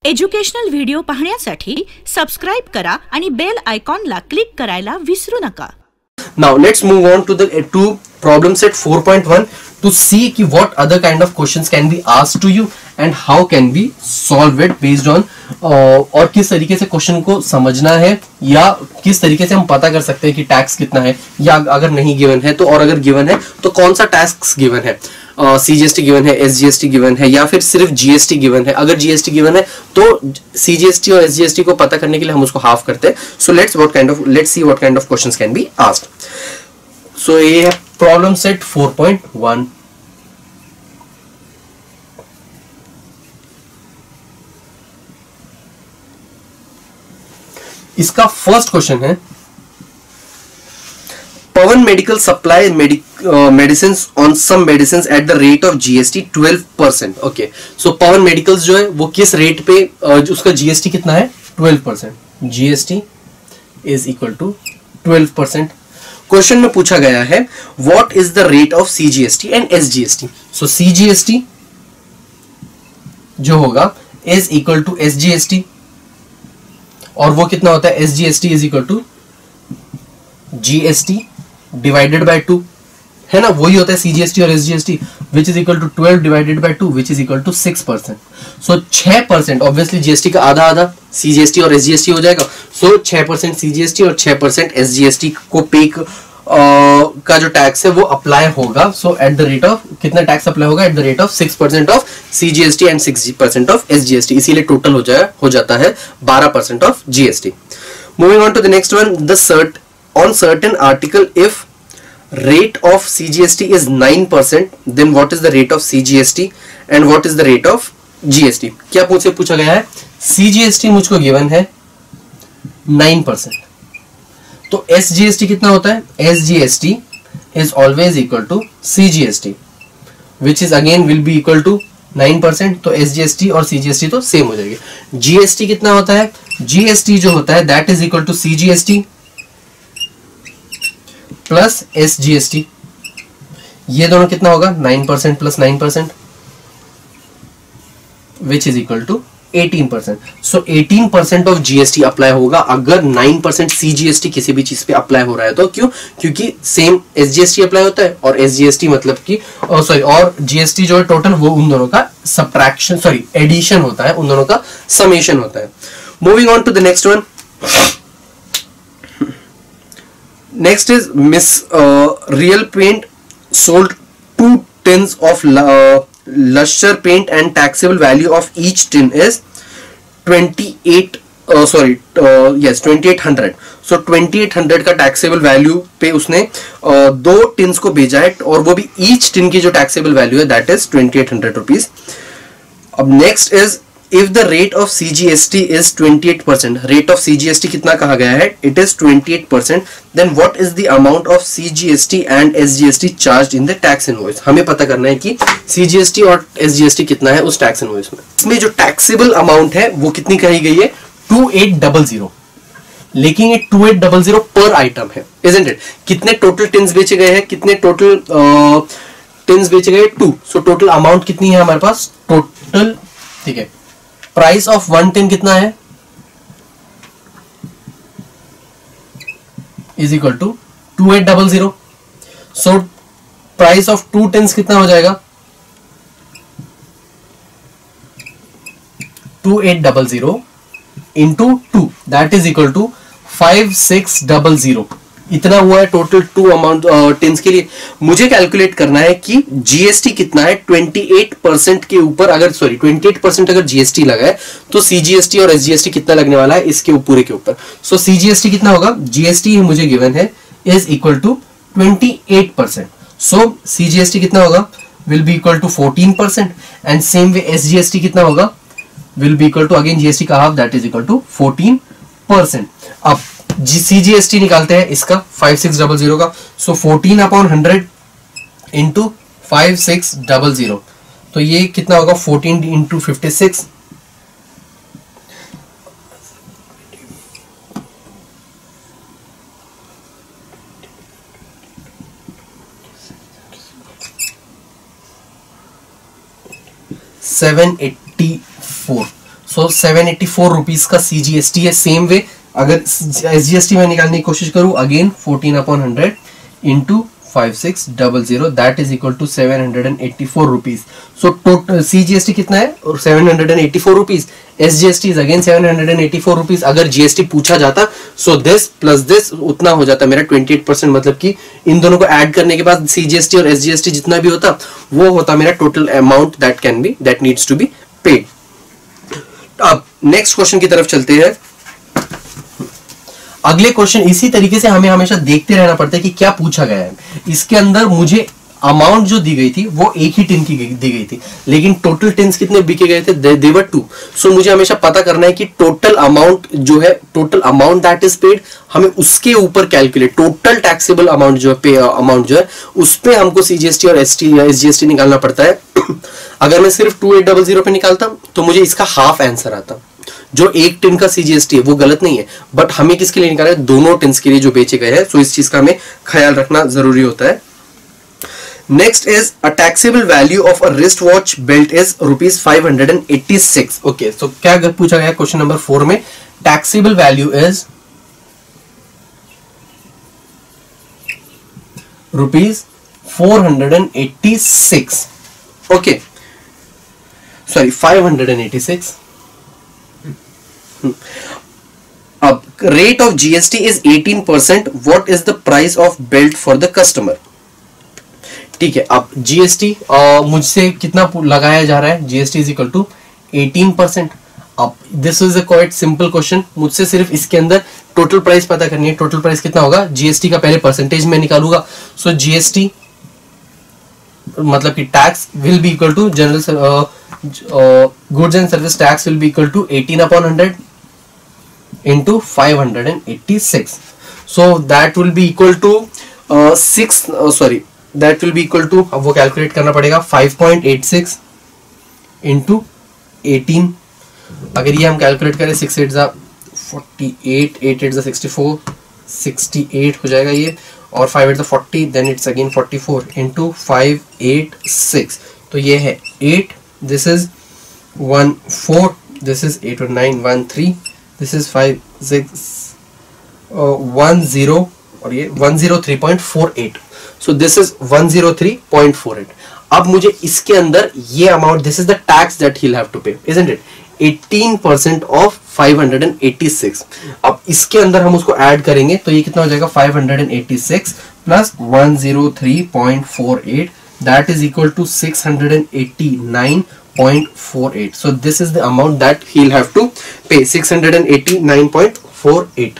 Educational video पाहण्यासाठी subscribe करा आणि बेल आयकॉनला क्लिक करायला विसरू नका. Now let's move on to problem set 4.1 to see कि what other kind of questions can be asked to you and how can we solve it based on और किस तरीके से क्वेश्चन को समझना है या किस तरीके से हम पता कर सकते हैं कि टैक्स कितना है, या अगर नहीं गिवन है तो, और अगर गिवन है तो कौन सा टैक्स गिवन है, सीजीएसटी गिवन है, एसजीएसटी गिवन है, या फिर सिर्फ जीएसटी गिवन है. अगर जीएसटी गिवन है तो सीजीएसटी और एसजीएसटी को पता करने के लिए हम उसको हाफ करते हैं. So let's see what kind of questions can be asked. So ये है प्रॉब्लम सेट 4.1. इसका फर्स्ट क्वेश्चन है, Pavan medical supply medicine on some medicine at the rate of GST 12%. Okay, so Pavan medicals जो है वो किस रेट पे, उसका जीएसटी कितना है 12%. GST is equal to 12%. Question में पूछा गया है what is the rate of CGST and SGST. So CGST जो होगा इज इक्वल टू एसजीएसटी, और वो कितना होता है, SGST is equal to GST divided by 2, है ना. वही होता है सीजीएसटी और SGST, which is equal to 12 divided by 2 which is equal to 6%. So 6%, obviously GST का आधा आधा सीजीएसटी और एसजीएसटी हो जाएगा. सो 6% सीजीएसटी और 6% एसजीएसटी को पे का जो टैक्स है वो अप्लाई होगा. So at the rate of कितना टैक्स अप्लाई होगा, at the rate of 6% of CGST and 6% of SGST. इसीलिए टोटल हो जाता है 12% of GST. Moving on to the next one, the on certain article if rate of CGST is 9%, then what is the rate of CGST and what is the rate of GST. क्या पूछा गया है, CGST मुझको given है 9%, तो SGST कितना होता है, SGST is always equal to CGST which is again will be equal to 9%. तो SGST और CGST तो सेम हो जाएगी. GST कितना होता है, GST जो होता है that is equal to CGST plus SGST. ये दोनों कितना होगा, 9% प्लस 9% which is equal to 18%. So 18% of GST apply होगा अगर 9% सीजीएसटी किसी भी चीज पे अप्लाई हो रहा है तो. क्यों, क्योंकि सेम एसजीएसटी अप्लाई होता है और एसजीएसटी मतलब कि और जीएसटी जो है टोटल वो उन दोनों का सब्ट्रैक्शन एडिशन होता है, उन दोनों का समेशन होता है. Moving on to the next one. Next is Miss Real Paint sold 2 tins of Lustre paint and taxable value of each tin is 2800. So 2800 का टैक्सेबल वैल्यू पे उसने 2 टिन्स को भेजा है, और वो भी ईच टिन की जो टैक्सेबल वैल्यू है दैट इज 2800 रुपीज. अब next is if the rate of CGST is 28%, rate of CGST कितना कहा गया है, it is 28%, then what is the amount of CGST and SGST charged in the tax invoice. हमें पता करना है कि CGST और SGST कितना है उस टैक्स इनवॉइस में. इसमें जो टैक्सेबल अमाउंट है वो कितनी कही गई है, 2800, लेकिन ये 2800 पर आइटम है, isn't it. कितने टोटल टिन्स बेचे गए हैं, कितने टोटल टिन्स बेचे गए, 2. सो टोटल अमाउंट कितनी है हमारे पास, टोटल, ठीक है. प्राइस ऑफ 1 टिन कितना है, is equal to 2800. So price of 2 tins कितना हो जाएगा, 2800 into 2 that is equal to 5600. इतना हुआ है टोटल 2 अमाउंट टिन्स के लिए. मुझे कैलकुलेट करना है कि जीएसटी कितना है 28% के ऊपर. अगर 28% अगर जीएसटी लगा है तो सीजीएसटी और एसजीएसटी कितना लगने वाला है इसके पूरे के ऊपर. सो सीजीएसटी कितना होगा, जीएसटी मुझे गिवन है is equal to 28%. So CGST कितना होगा, will be equal to 14%, and same way SGST कितना होगा, will be equal to again GST का half that is equal to 14%. अब सीजीएसटी निकालते हैं इसका 5600 का. सो 14/100 इंटू 5600, तो ये कितना होगा, 14 इंटू 56, 784. सो 784 रुपीज का CGST है। सेम वे अगर SGST में निकालने की कोशिश करूं, again 14/100 into 5600, that is equal to 784 rupees. So total CGST कितना है? 784 rupees. SGST is again 784 rupees. अगर GST पूछा जाता सो दिस प्लस दिस उतना हो जाता मेरा 28%, मतलब कि इन दोनों को ऐड करने के बाद CGST और SGST जितना भी होता वो होता मेरा total amount that needs to be paid. अब नेक्स्ट क्वेश्चन की तरफ चलते हैं। अगले क्वेश्चन इसी तरीके से हमें हमेशा देखते रहना पड़ता है कि क्या पूछा गया है। इसके अंदर मुझे अमाउंट जो दी गई थी वो एक ही टिन की दी गई थी, लेकिन टोटल टिन्स कितने बिके गए थे? दे वर 2। सो मुझे हमेशा पता करना है कि टोटल अमाउंट जो है, total amount that is paid, हमें उसके ऊपर कैलकुलेट, टोटल टैक्सेबल अमाउंट जो है, पे अमाउंट जो है, उस पे हमको CGST और SGST निकालना पड़ता है। अगर मैं सिर्फ 2800 पे निकालता तो मुझे इसका हाफ आंसर आता। जो एक टिन का CGST है वो गलत नहीं है, बट हमें किसके लिए निकाला है? दोनों टिन्स के लिए जो बेचे गए हैं। सो इस चीज का हमें ख्याल रखना जरूरी होता है। Next is a taxable value of a wrist watch belt is ₹586। Okay, so क्या पूछा गया क्वेश्चन नंबर 4 में? Taxable value is ₹486। Okay, sorry 586। अब rate of GST is 18%, what is the price of belt for the customer? ठीक है, अब GST मुझसे कितना लगाया जा रहा है? GST is equal to 18%। अब this is a quite simple question. मुझसे सिर्फ इसके अंदर टोटल प्राइस पता करनी है। टोटल प्राइस कितना होगा? GST का पहले परसेंटेज में निकालूंगा। सो GST मतलब कि tax will be equal to general goods and service tax will be equal to 18/100 into 586. So that will be equal to that will be equal to, अब वो कैलकुलेट करना पड़ेगा, 5.86 into 18। अगर ये हम कैलकुलेट करें 6 8 48, 8 8 64, 68 हो जाएगा ये, और 5 8 40, देन इट्स अगेन 44 into 586। तो ये है 8, दिस इज 1 4, दिस इज 8 और 9 1 3, दिस इज 5 6 1 0, और ये 103.48। So this is 103.48। अब मुझे इसके अंदर ये amount, this is the tax that he will have to pay, isn't it? 18% of 586। अब इसके अंदर हम उसको ऐड करेंगे तो ये कितना हो जाएगा? 586 plus 103.48, that is equal to 689.48। So this is the amount that he'll have to pay, 689.48.